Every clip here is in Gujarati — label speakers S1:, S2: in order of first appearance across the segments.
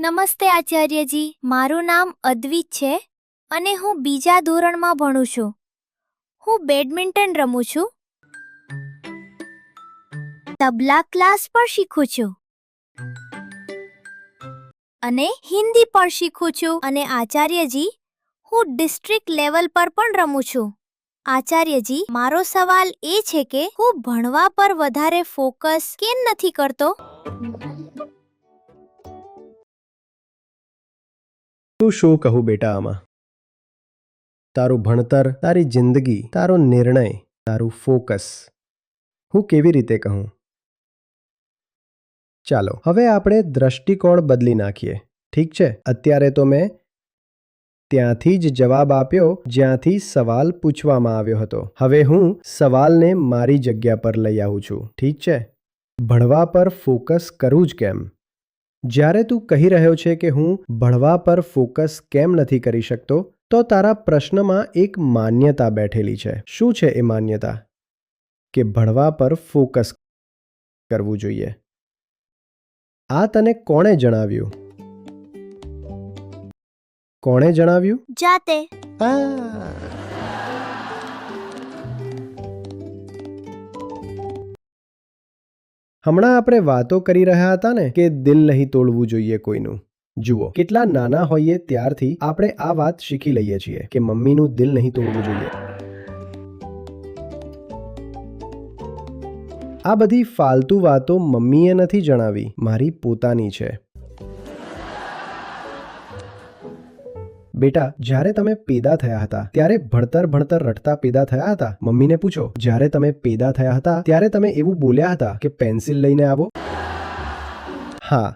S1: નમસ્તે આચાર્યજી, મારું નામ અદ્વિત છે અને હું બીજા ધોરણમાં ભણું છું. હું બેડમિન્ટન રમું છું, તબલા ક્લાસ પણ શીખું છું અને હિન્દી પણ શીખું છું. અને આચાર્યજી, હું ડિસ્ટ્રિક્ટ લેવલ પર પણ રમું છું. આચાર્યજી, મારો સવાલ એ છે કે હું ભણવા પર વધારે ફોકસ કેમ નથી કરતો?
S2: તું શું કહું બેટા આમાં? તારું ભણતર, તારી જિંદગી, તારો નિર્ણય, તારું ફોકસ, હું કેવી રીતે કહું? ચાલો હવે આપણે દ્રષ્ટિકોણ બદલી નાખીએ. ઠીક છે, અત્યારે તો મેં ત્યાંથી જ જવાબ આપ્યો જ્યાંથી સવાલ પૂછવામાં આવ્યો હતો. હવે હું સવાલને મારી જગ્યા પર લઈ આવું છું. ઠીક છે, ભણવા પર ફોકસ કરવું જ કેમ? જ્યારે તું કહી રહ્યો છે કે હું ભણવા પર ફોકસ કેમ નથી કરી શકતો, તો તારા પ્રશ્નમાં એક માન્યતા બેઠેલી છે. શું છે એ માન્યતા? કે ભણવા પર ફોકસ કરવું જોઈએ. આ તને કોણે જણાવ્યું? કોણે જણાવ્યું?
S1: જાતે.
S2: હમણાં આપણે વાતો કરી રહ્યા હતા ને કે દિલ નહીં તોડવું જોઈએ કોઈનું. જુઓ, કેટલા નાના હોઈએ ત્યારથી આપણે આ વાત શીખી લઈએ છીએ કે મમ્મીનું દિલ નહીં તોડવું જોઈએ. આ બધી ફાલતુ વાતો મમ્મીએ નથી જણાવી, મારી પોતાની છે. બેટા, જ્યારે તમે પેદા થયા હતા ત્યારે ભણતર રટતા પેદા થયા હતા? મમ્મીને પૂછો, જ્યારે તમે પેદા થયા હતા ત્યારે તમે એવું બોલ્યા હતા કે પેન્સિલ લઈને આવો? હા,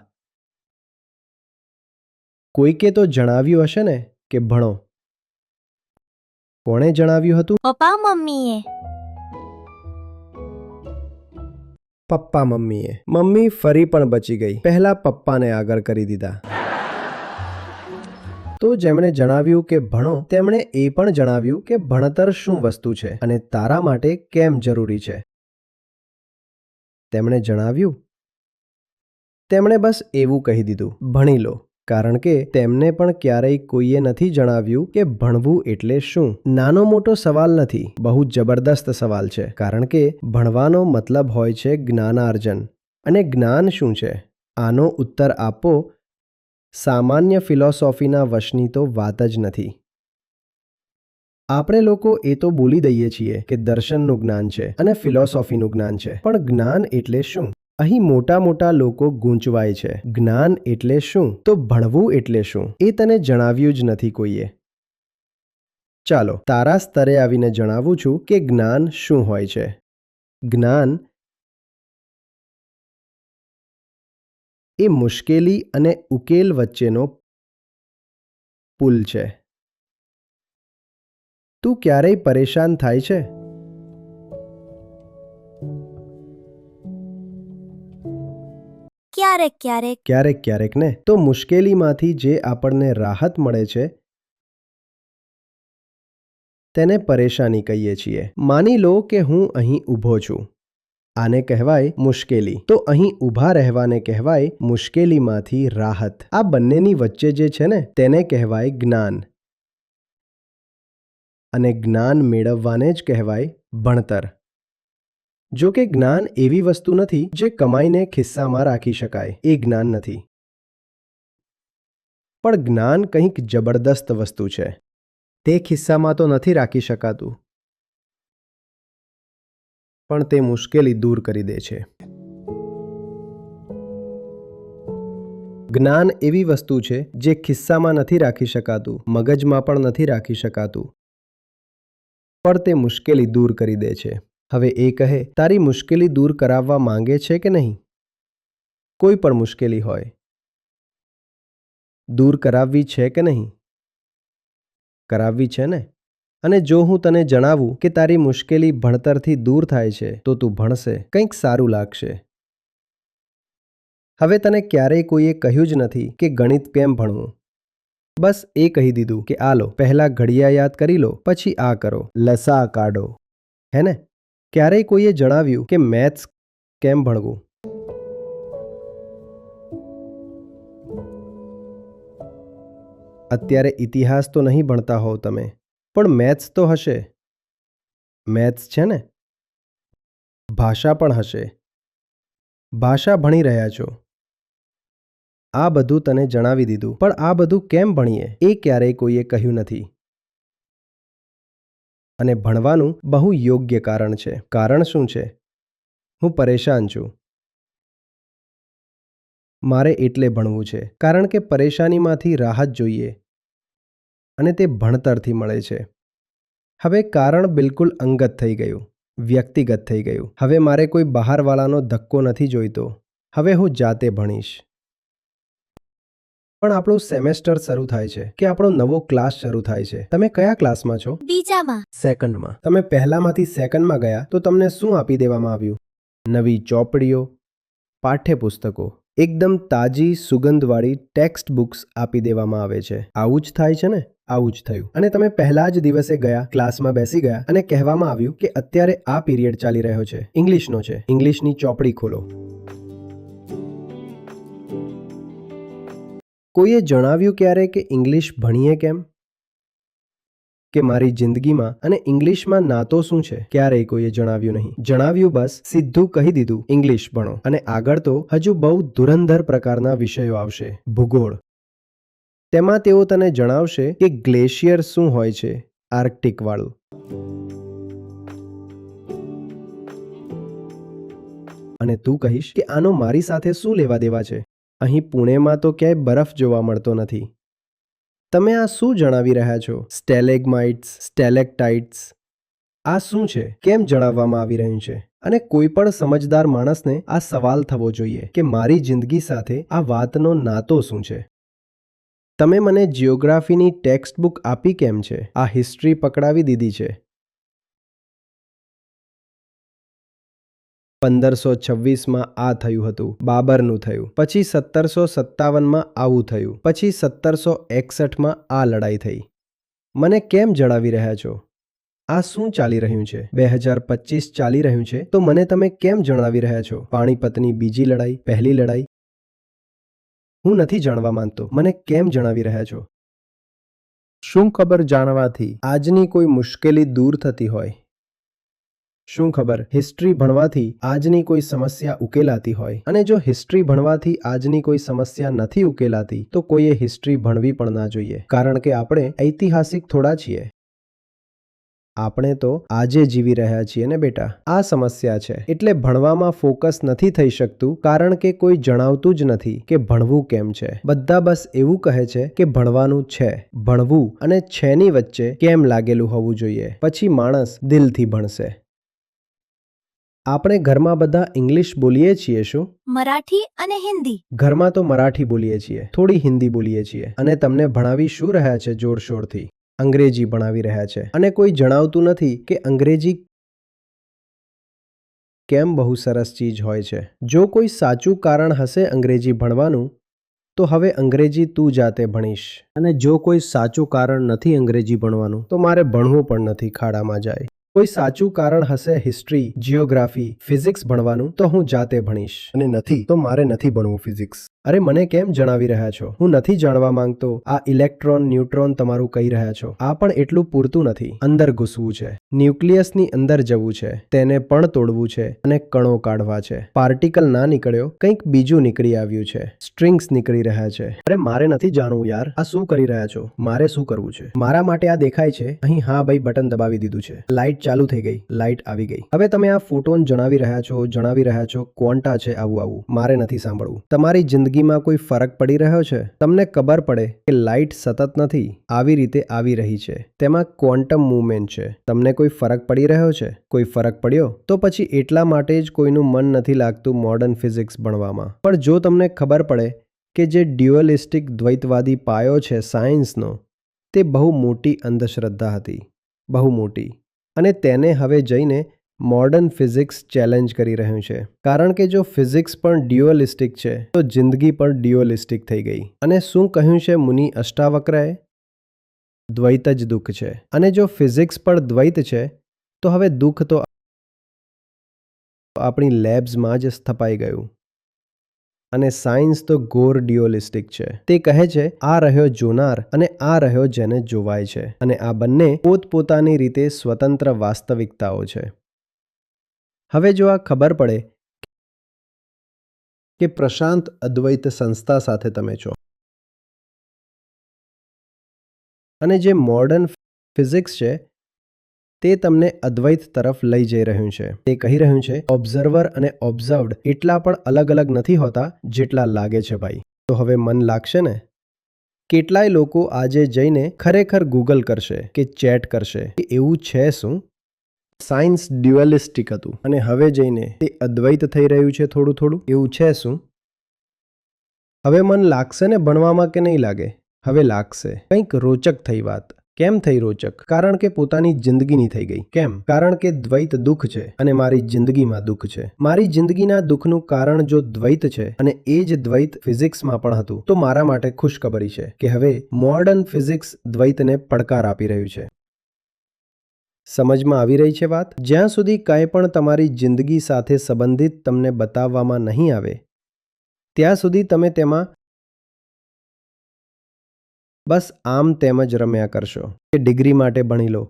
S2: કોઈકે તો જણાવ્યું હશે ને કે ભણો. કોણે જણાવ્યું હતું?
S1: પપ્પા મમ્મીએ.
S2: પપ્પા મમ્મીએ. મમ્મી ફરી પણ બચી ગઈ, પહેલા પપ્પાને આગળ કરી દીધા. તો જેમણે જણાવ્યું કે ભણો, તેમણે એ પણ જણાવ્યું કે ભણતર શું વસ્તુ છે અને તારા માટે કેમ જરૂરી છે. તેમણે જણાવ્યું? તેમણે બસ એવું કહી દીધું, ભણી લો. કારણ કે તેમને પણ ક્યારેય કોઈએ નથી જણાવ્યું કે ભણવું એટલે શું. નાનો મોટો સવાલ નથી, બહુ જબરદસ્ત સવાલ છે. કારણ કે ભણવાનો મતલબ હોય છે જ્ઞાનાર્જન. અને જ્ઞાન શું છે? આનો ઉત્તર આપો સામાન્ય ફિલોસોફીના વશની તો વાત જ નથી. આપણે લોકો એ તો બોલી દઈએ છીએ કે દર્શનનું જ્ઞાન છે અને ફિલોસોફીનું જ્ઞાન છે, પણ જ્ઞાન એટલે શું? અહીં મોટા મોટા લોકો ગૂંચવાય છે. જ્ઞાન એટલે શું? તો ભણવું એટલે શું? એ તને જણાવ્યું જ નથી કોઈએ. ચાલો તારા સ્તરે આવીને જણાવું છું કે જ્ઞાન શું હોય છે. જ્ઞાન એ મુશ્કેલી અને ઉકેલ વચ્ચેનો પુલ છે. તું ક્યારેય પરેશાન થાય છે?
S1: ક્યારેક ક્યારેક.
S2: ક્યારેક ક્યારેક ને. તો મુશ્કેલીમાંથી જે આપણને રાહત મળે છે તેને પરેશાની કહીએ છીએ. માની લો કે હું અહીં ઊભો છું, આને કહેવાય મુશ્કેલી. તો અહીં ઊભા રહેવાને કહેવાય મુશ્કેલીમાંથી રાહત. આ બંનેની વચ્ચે જે છે ને તેને કહેવાય જ્ઞાન. અને જ્ઞાન મેળવવાને જ કહેવાય ભણતર. જો કે જ્ઞાન એવી વસ્તુ નથી જે કમાઈને ખિસ્સામાં રાખી શકાય, એ જ્ઞાન નથી. પણ જ્ઞાન કંઈક જબરદસ્ત વસ્તુ છે. તે ખિસ્સામાં તો નથી રાખી શકાતું, પણ તે મુશ્કેલી દૂર કરી દે છે. જ્ઞાન એવી વસ્તુ છે જે ખિસ્સામાં નથી રાખી શકાતું, મગજમાં પણ નથી રાખી શકાતું, પણ તે મુશ્કેલી દૂર કરી દે છે. હવે એ કહે, તારી મુશ્કેલી દૂર કરાવવા માંગે છે કે નહીં? કોઈ પણ મુશ્કેલી હોય, દૂર કરાવવી છે કે નહીં? કરાવવી છે ને? અને જો હું તને જણાવું કે તારી મુશ્કેલી ભણતરથી દૂર થાય છે, તો તું ભણશે, કંઈક સારું લાગશે. હવે તને ક્યારેય કોઈએ કહ્યું જ નથી કે ગણિત કેમ ભણવું. બસ એ કહી દીધું કે આ લો, પહેલા ઘડિયા યાદ કરી લો, પછી આ કરો, લસા કાઢો. હે ને? ક્યારેય કોઈએ જણાવ્યું કે મેથ્સ કેમ ભણવું? અત્યારે ઇતિહાસ તો નહીં ભણતા હોવ તમે, પણ મેથ્સ તો હશે. મેથ્સ છે ને? ભાષા પણ હશે. ભાષા ભણી રહ્યા છો. આ બધું તને જણાવી દીધું, પણ આ બધું કેમ ભણીએ એ ક્યારેય કોઈએ કહ્યું નથી. અને ભણવાનું બહુ યોગ્ય કારણ છે. કારણ શું છે? હું પરેશાન છું. મારે એટલે ભણવું છે કારણ કે પરેશાનીમાંથી રાહત જોઈએ અને તે ભણતરથી મળે છે. હવે કારણ બિલકુલ અંગત થઈ ગયું, વ્યક્તિગત થઈ ગયું. હવે મારે કોઈ બહારવાળાનો ધક્કો નથી જોઈતો. હવે હું જાતે ભણીશ. પણ આપણું સેમેસ્ટર શરૂ થાય છે કે આપણો નવો ક્લાસ શરૂ થાય છે. તમે કયા ક્લાસમાં છો?
S1: બીજામાં.
S2: સેકન્ડમાં. તમે પહેલામાંથી સેકન્ડમાં ગયા તો તમને શું આપી દેવામાં આવ્યું? નવી ચોપડીઓ, પાઠ્યપુસ્તકો, એકદમ તાજી સુગંધવાળી ટેક્સ્ટ બુક્સ આપી દેવામાં આવે છે. આવું જ થાય છે ને? આવું જ થયું. અને તમે પહેલા જ દિવસે ગયા, ક્લાસમાં બેસી ગયા અને કહેવામાં આવ્યું કે અત્યારે આ પીરિયડ ચાલી રહ્યો છે, ઇંગ્લિશનો છે. ઇંગ્લિશની ચોપડી ખોલો. કોઈએ જણાવ્યું ક્યારે કે ઇંગ્લિશ ભણીએ કેમ? કે મારી જિંદગીમાં અને ઇંગ્લિશમાં નાતો શું છે? ક્યારેય કોઈએ જણાવ્યું નહીં. જણાવ્યું બસ સીધું કહી દીધું ઇંગ્લિશ ભણો. અને આગળ તો હજુ બહુ ધુરંધર પ્રકારના વિષયો આવશે. ભૂગોળ. તેમાં તેઓ તને જણાવશે કે ગ્લેશિયર શું હોય છે, આર્કટિક વાળું. અને તું કહીશ કે આનો મારી સાથે શું લેવા દેવા છે? અહીં પુણેમાં તો ક્યાંય બરફ જોવા મળતો નથી. તમે આ શું જણાવી રહ્યા છો? સ્ટેલેગ્માઇટ્સ, સ્ટેલેક્ટાઇટ્સ. આ શું છે? કેમ જણાવવામાં આવી રહ્યું છે? અને કોઈ પણ સમજદાર માણસને આ સવાલ થવો જોઈએ કે મારી જિંદગી સાથે આ વાતનો નાતો શું છે? તમે મને જિયોગ્રાફીની ટેક્સ્ટ બુક આપી કેમ છે? આ હિસ્ટ્રી પકડાવી દીધી છે. 1526માં આ થયું હતું, બાબરનું થયું. પછી 1757માં આવું થયું. પછી 1761માં આ લડાઈ થઈ. મને કેમ જણાવી રહ્યા છો? આ શું ચાલી રહ્યું છે? 2025 ચાલી રહ્યું છે તો મને તમે કેમ જણાવી રહ્યા છો? પાણીપતની બીજી લડાઈ, પહેલી લડાઈ. હું નથી જાણવા માંગતો. મને કેમ જણાવી રહ્યા છો? શું ખબર જાણવાથી આજની કોઈ મુશ્કેલી દૂર થતી હોય? શું ખબર હિસ્ટ્રી ભણવાથી આજની કોઈ સમસ્યા ઉકેલાતી હોય? અને જો હિસ્ટ્રી ભણવાથી આજની કોઈ સમસ્યા નથી ઉકેલાતી તો કોઈએ હિસ્ટ્રી ભણવી પણ ના જોઈએ, કારણ કે આપણે ઐતિહાસિક થોડા છીએ. આપણે તો આજે જીવી રહ્યા છીએ ને બેટા. આ સમસ્યા છે એટલે ભણવામાં ફોકસ નથી થઈ શકતું, કારણ કે કોઈ જણાવતું જ નથી કે ભણવું કેમ છે. બધા બસ એવું કહે છે કે ભણવાનું છે. ભણવું અને છેની વચ્ચે કેમ લાગેલું હોવું જોઈએ, પછી માણસ દિલથી ભણશે. આપણે ઘરમાં બધા ઇંગ્લિશ બોલીએ છીએ શું?
S1: મરાઠી અને હિન્દી. ઘરમાં
S2: તો મરાઠી બોલીએ છીએ, થોડી હિન્દી બોલીએ છીએ. અને તમને ભણાવી શું રહ્યા છે જોરશોરથી? અંગ્રેજી ભણાવી રહ્યા છે. અને કોઈ જણાવતું નથી કે અંગ્રેજી કેમ બહુ સરસ ચીજ હોય છે. જો કોઈ સાચું કારણ હશે અંગ્રેજી ભણવાનું તો હવે અંગ્રેજી તું જાતે ભણીશ. અને જો કોઈ સાચું કારણ નથી અંગ્રેજી ભણવાનું તો મારે ભણવું પણ નથી, ખાડામાં જાય. કોઈ સાચું કારણ હશે હિસ્ટ્રી, જિયોગ્રાફી, ફિઝિક્સ ભણવાનું તો હું જાતે ભણીશ. અને નથી તો મારે નથી ભણવું ફિઝિક્સ. અરે મને કેમ જણાવી રહ્યા છો? હું નથી જાણવા માંગતો. આ ઇલેક્ટ્રોન, ન્યુટ્રોન તમારું કહી રહ્યા છો. આ પણ એટલું પૂરતું નથી. અંદર ઘૂસવું છે, ન્યુક્લિયસની અંદર જવું છે, તેને પણ તોડવું છે અને કણો કાઢવા છે. પાર્ટિકલ ના નીકળ્યો, કંઈક બીજું નીકળી આવ્યું છે. સ્ટ્રિંગ્સ નીકળી રહ્યા છે. અરે મારે નથી જાણવું યાર. આ શું કરી રહ્યા છો? મારે શું કરવું છે? મારા માટે આ દેખાય છે અહીં. હા ભાઈ, બટન દબાવી દીધું છે. લાઇટ ચાલુ થઈ ગઈ, લાઇટ આવી ગઈ. હવે તમે આ ફોટોન જણાવી રહ્યા છો ક્વોન્ટા છે, આવું આવું. મારે નથી સાંભળવું. તમારી જિંદગીમાં કોઈ ફરક પડી રહ્યો છે? તમને ખબર પડે કે લાઇટ સતત નથી, આવી રીતે આવી રહી છે, તેમાં ક્વોન્ટમ મૂવમેન્ટ છે. તમને કોઈ ફરક પડી રહ્યો છે? કોઈ ફરક પડ્યો તો પછી એટલા માટે જ કોઈનું મન નથી લાગતું મોડર્ન ફિઝિક્સ ભણવામાં. પણ જો તમને ખબર પડે કે જે ડ્યુઅલિસ્ટિક દ્વૈતવાદી પાયો છે સાયન્સનો, તે બહુ મોટી અંધશ્રદ્ધા હતી, બહુ મોટી. અને તેને હવે જઈને મોડર્ન ફિઝિક્સ ચેલેન્જ કરી રહ્યું છે. કારણ કે જો ફિઝિક્સ પણ ડ્યુઅલિસ્ટિક છે તો જિંદગી પણ ડ્યુઅલિસ્ટિક થઈ ગઈ. અને શું કહ્યું છે મુનિ અષ્ટાવક્રએ? દ્વૈત જ દુઃખ છે. અને જો ફિઝિક્સ પણ દ્વૈત છે તો હવે દુઃખ તો આપણી લેબ્સમાં જ સ્થપાઈ ગયું. અને સાયન્સ તો ઘોર ડ્યુઅલિસ્ટિક છે. તે કહે છે આ રહ્યો જોનાર અને આ રહ્યો જેને જોવાય છે, અને આ બંને પોતપોતાની રીતે સ્વતંત્ર વાસ્તવિકતાઓ છે. હવે જો આ ખબર પડે કે પ્રશાંત અદ્વૈત સંસ્થા સાથે તમે છો, અને જે મોડર્ન ફિઝિક્સ છે તે તમને અદ્વૈત તરફ લઈ જઈ રહ્યું છે. તે કહી રહ્યું છે ઓબ્ઝર્વર અને ઓબ્ઝર્વડ એટલા પણ અલગ અલગ નથી હોતા જેટલા લાગે છે ભાઈ. તો હવે મન લાગશે ને? કેટલાય લોકો આજે જઈને ખરેખર ગૂગલ કરશે કે ચેટ કરશે કે એવું છે શું? સાયન્સ ડ્યુઅલિસ્ટિક હતું અને હવે જઈને તે અદ્વૈત થઈ રહ્યું છે થોડું થોડું. એવું છે શું? હવે મન લાગશે ને ભણવામાં કે નહીં લાગે? હવે લાગશે. કંઈક રોચક થઈ વાત. કેમ થઈ રોચક? કારણ કે પોતાની જિંદગીની થઈ ગઈ. કેમ? કારણ કે દ્વૈત દુઃખ છે અને મારી જિંદગીમાં દુઃખ છે. મારી જિંદગીના દુઃખનું કારણ જો દ્વૈત છે અને એ જ દ્વૈત ફિઝિક્સમાં પણ હતું, તો મારા માટે ખુશખબરી છે કે હવે મોડર્ન ફિઝિક્સ દ્વૈતને પડકાર આપી રહ્યું છે. સમજમાં આવી રહી છે વાત? જ્યાં સુધી કંઈ પણ તમારી જિંદગી સાથે સંબંધિત તમને બતાવવામાં નહીં આવે ત્યાં સુધી તમે તેમાં બસ આમ તેમ જ રમ્યા કરશો. કે ડિગ્રી માટે ભણી લો,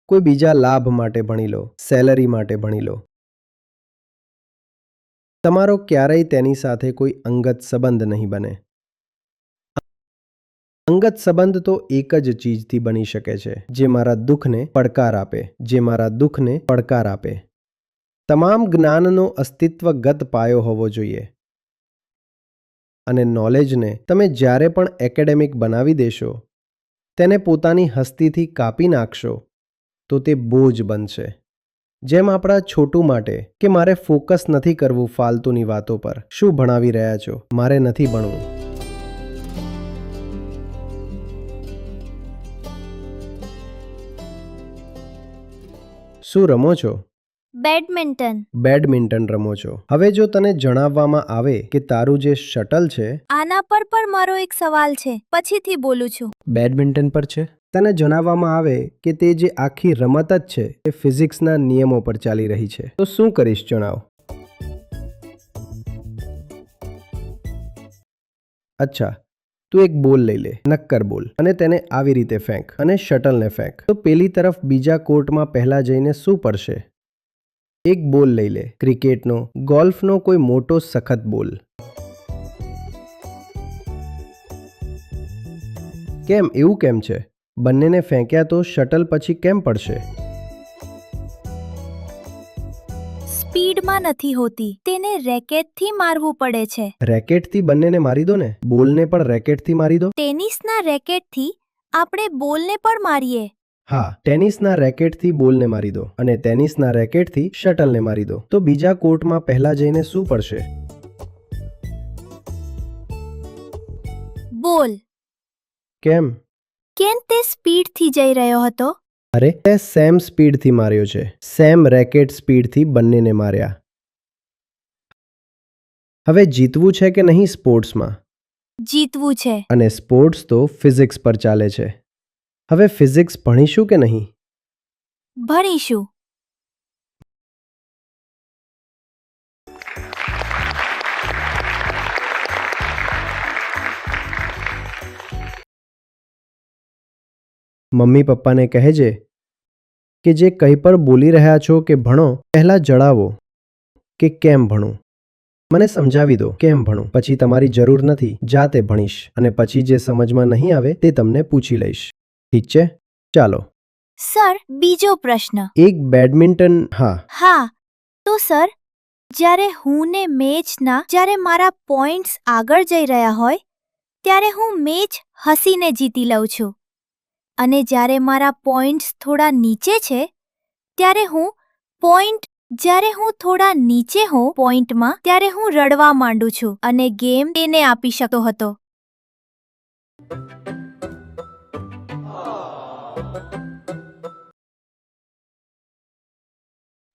S2: કોઈ બીજા લાભ માટે ભણી લો, સેલરી માટે ભણી લો. તમારો ક્યારેય તેની સાથે કોઈ અંગત સંબંધ નહીં બને. અંગત સંબંધ તો એક જ ચીજથી બની શકે છે, જે મારા દુઃખને પડકાર આપે, જે મારા દુઃખને પડકાર આપે. તમામ જ્ઞાનનો અસ્તિત્વગત પાયો હોવો જોઈએ. અને નોલેજને તમે જ્યારે પણ એકેડેમિક બનાવી દેશો, તેને પોતાની હસ્તીથી કાપી નાખશો, તો તે બોજ બનશે. જેમ આપણા છોટું માટે કે મારે ફોકસ નથી કરવું ફાલતુની વાતો પર. શું ભણાવી રહ્યા છો? મારે નથી ભણવું. શું રમો છો?
S1: બેડમિન્ટન.
S2: બેડમિન્ટન રમો છો. હવે જો તને જણાવવામાં આવે કે તારું જે શટલ છે
S1: આના પર પણ મારો એક સવાલ છે, પછીથી બોલું છું.
S2: બેડમિન્ટન પર છે, તને જણાવવામાં આવે કે તે જે આખી રમત જ છે એ ફિઝિક્સના નિયમો પર ચાલી રહી છે, તો શું કરીશ જણાવ? અચ્છા, તું એક બોલ લઈ લે, નક્કર બોલ, અને તેને આવી રીતે ફેંક અને શટલને ફેંક. તો પેલી તરફ બીજા કોર્ટમાં પહેલા જઈને શું પડશે? એક બોલ લઈ લે, ક્રિકેટનો, ગોલ્ફનો કોઈ મોટો સખત બોલ. કેમ એવું કેમ છે? બંનેને ફેંક્યા તો શટલ પછી કેમ પડશે?
S1: સ્પીડમાં નથી હોતી, તેને રેકેટથી મારવું પડે છે.
S2: રેકેટથી બંનેને મારી દો ને, બોલને પણ રેકેટથી મારી દો.
S1: ટેનિસના રેકેટથી આપણે બોલને પણ મારીએ.
S2: હા, ટેનિસના રેકેટથી બોલને મારી દો અને ટેનિસના રેકેટથી શટલને મારી દો. તો બીજા કોર્ટમાં પહેલા જઈને શું પડશે?
S1: બોલ.
S2: કેમ?
S1: કેમ તે સ્પીડથી જઈ રહ્યો હતો?
S2: અરે, તે સેમ સ્પીડથી માર્યો છે. સેમ રેકેટ સ્પીડથી બંનેને માર્યા. હવે જીતવું છે કે નહીં સ્પોર્ટ્સમાં?
S1: જીતવું છે.
S2: અને સ્પોર્ટ્સ તો ફિઝિક્સ પર ચાલે છે. હવે ફિઝિક્સ ભણીશું કે નહીં?
S1: ભણીશું.
S2: મમ્મી પપ્પાને કહેજે કે જે કંઈ પણ બોલી રહ્યા છો કે ભણો, પહેલાં જણાવો કે કેમ ભણું. મને સમજાવી દો કેમ ભણું. પછી તમારી જરૂર નથી, જાતે ભણીશ, અને પછી જે સમજમાં નહીં આવે તે તમને પૂછી લઈશ. ઠીક છે? ચાલો.
S1: સર, બીજો પ્રશ્ન.
S2: એક બેડમિન્ટન.
S1: હા, તો સર, જ્યારે હું ને મેચના જ્યારે મારા પોઈન્ટ્સ આગળ જઈ રહ્યા હોય ત્યારે હું મેચ હસીને જીતી લઉં છું, અને જ્યારે મારા પોઈન્ટ્સ થોડા નીચે છે ત્યારે હું થોડા નીચે હોઉં પોઈન્ટમાં ત્યારે હું રડવા માંડું છું અને ગેમ તેને આપી શકતો હતો.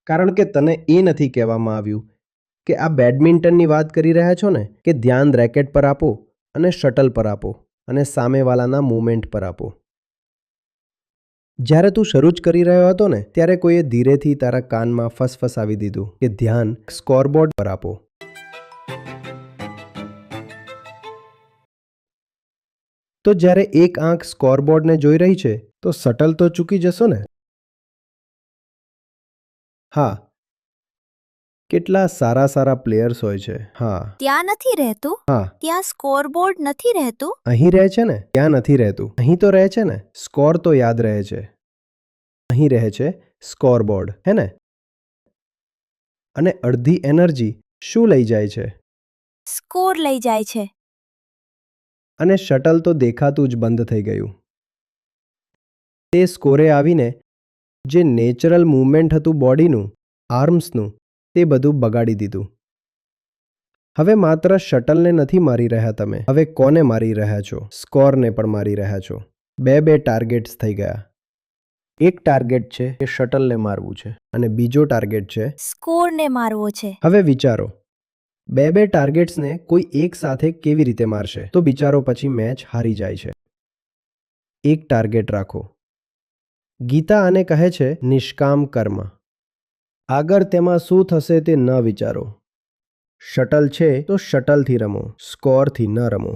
S2: કારણ કે તને એ નથી કહેવામાં આવ્યું કે આ બેડમિન્ટનની વાત કરી રહ્યા છો ને, કે ધ્યાન રેકેટ પર આપો અને શટલ પર આપો અને સામેવાલાના મૂવમેન્ટ પર આપો. જ્યારે તું શરૂ જ કરી રહ્યો હતો ને ત્યારે કોઈએ ધીરેથી તારા કાનમાં ફસફસાવી દીધું કે ધ્યાન સ્કોરબોર્ડ પર આપો. તો જ્યારે એક આંખ સ્કોરબોર્ડને જોઈ રહી છે તો શટલ તો ચૂકી જશો ને? હા, કેટલા સારા સારા પ્લેયર્સ હોય છે. હા
S1: ત્યાં નથી રહેતું.
S2: હા
S1: ત્યાં સ્કોરબોર્ડ નથી રહેતું.
S2: અહીં રહે છે ને, ત્યાં નથી રહેતું. અહીં તો રહે છે ને, સ્કોર તો યાદ રહે છે. અહીં રહે છે સ્કોરબોર્ડ, હે ને? અને અડધી એનર્જી શું લઈ જાય છે?
S1: સ્કોર લઈ જાય છે.
S2: અને શટલ તો દેખાતું જ બંધ થઈ ગયું. તે સ્કોરે આવીને જે નેચરલ મૂવમેન્ટ હતું બોડીનું, આર્મ્સનું, તે બધું બગાડી દીધું. હવે માત્ર શટલને નથી મારી રહ્યા તમે, હવે કોને મારી રહ્યા છો? સ્કોરને પણ મારી રહ્યા છો. બે ટાર્ગેટ્સ થઈ ગયા. એક ટાર્ગેટ છે કે શટલને મારવું છે અને બીજો ટાર્ગેટ છે
S1: સ્કોરને મારવો છે.
S2: હવે વિચારો, બે ટાર્ગેટ્સને કોઈ એક સાથે કેવી રીતે મારશે? તો બિચારો પછી મેચ હારી જાય છે. એક ટાર્ગેટ રાખો. ગીતા આને કહે છે નિષ્કામ કર્મ. આગળ તેમાં શું થશે તે ન વિચારો. શટલ છે તો શટલથી રમો, સ્કોરથી ન રમો.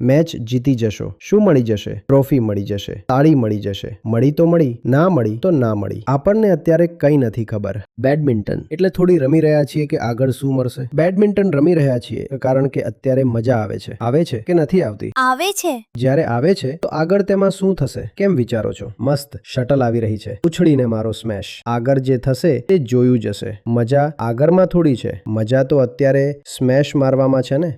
S2: મેચ જીતી જશો. શું મળી જશે? ટ્રોફી મળી જશે, તાળી મળી જશે. મળી તો મળી, ના મળી તો ના મળી. આપણને અત્યારે કંઈ નથી ખબર. બેડમિન્ટન એટલે થોડી રમી રહ્યા છીએ કે આગળ શું મળશે. બેડમિન્ટન રમી રહ્યા છીએ કારણ કે અત્યારે મજા આવે છે. આવે છે કે નથી આવતી?
S1: આવે છે.
S2: જ્યારે આવે છે તો આગળ તેમાં શું થશે કેમ વિચારો છો? મસ્ત શટલ આવી રહી છે, ઉછળીને મારો સ્મેશ. આગળ જે થશે તે જોયું જશે. મજા આગળમાં થોડી છે, મજા તો અત્યારે સ્મેશ મારવામાં છે ને.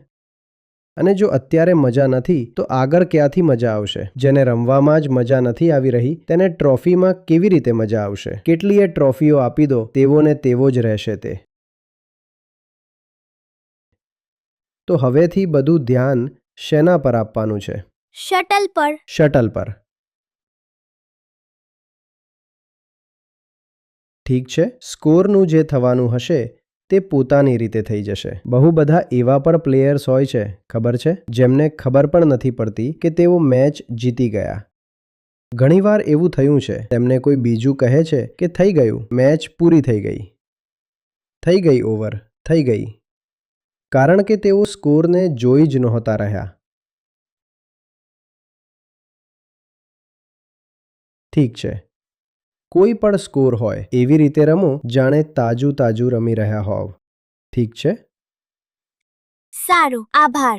S2: અને જો અત્યારે મજા નથી તો આગળ ક્યાંથી મજા આવશે? જેને રમવામાં જ મજા નથી આવી રહી તેને ટ્રોફીમાં કેવી રીતે મજા આવશે? કેટલીય ટ્રોફીઓ આપી દો, તેવો ને તેવો જ રહેશે તે. તો હવેથી બધું ધ્યાન શેના પર આપવાનું છે?
S1: શટલ પર.
S2: શટલ પર. ઠીક છે, સ્કોરનું જે થવાનું હશે તે પોતાની રીતે થઈ જશે. બહુ બધા એવા પણ પ્લેયર્સ હોય છે, ખબર છે, જેમને ખબર પણ નથી પડતી કે તેઓ મેચ જીતી ગયા. ઘણીવાર એવું થયું છે, તેમને કોઈ બીજું કહે છે કે થઈ ગયું, મેચ પૂરી થઈ ગઈ. થઈ ગઈ ઓવર, થઈ ગઈ. કારણ કે તેઓ સ્કોરને જોઈ જ નહોતા રહ્યા. ઠીક છે, કોઈ પણ સ્કોર હોય એવી રીતે રમો જાણે તાજું રમી રહ્યા હોવ. ઠીક છે?
S1: સારું, આભાર.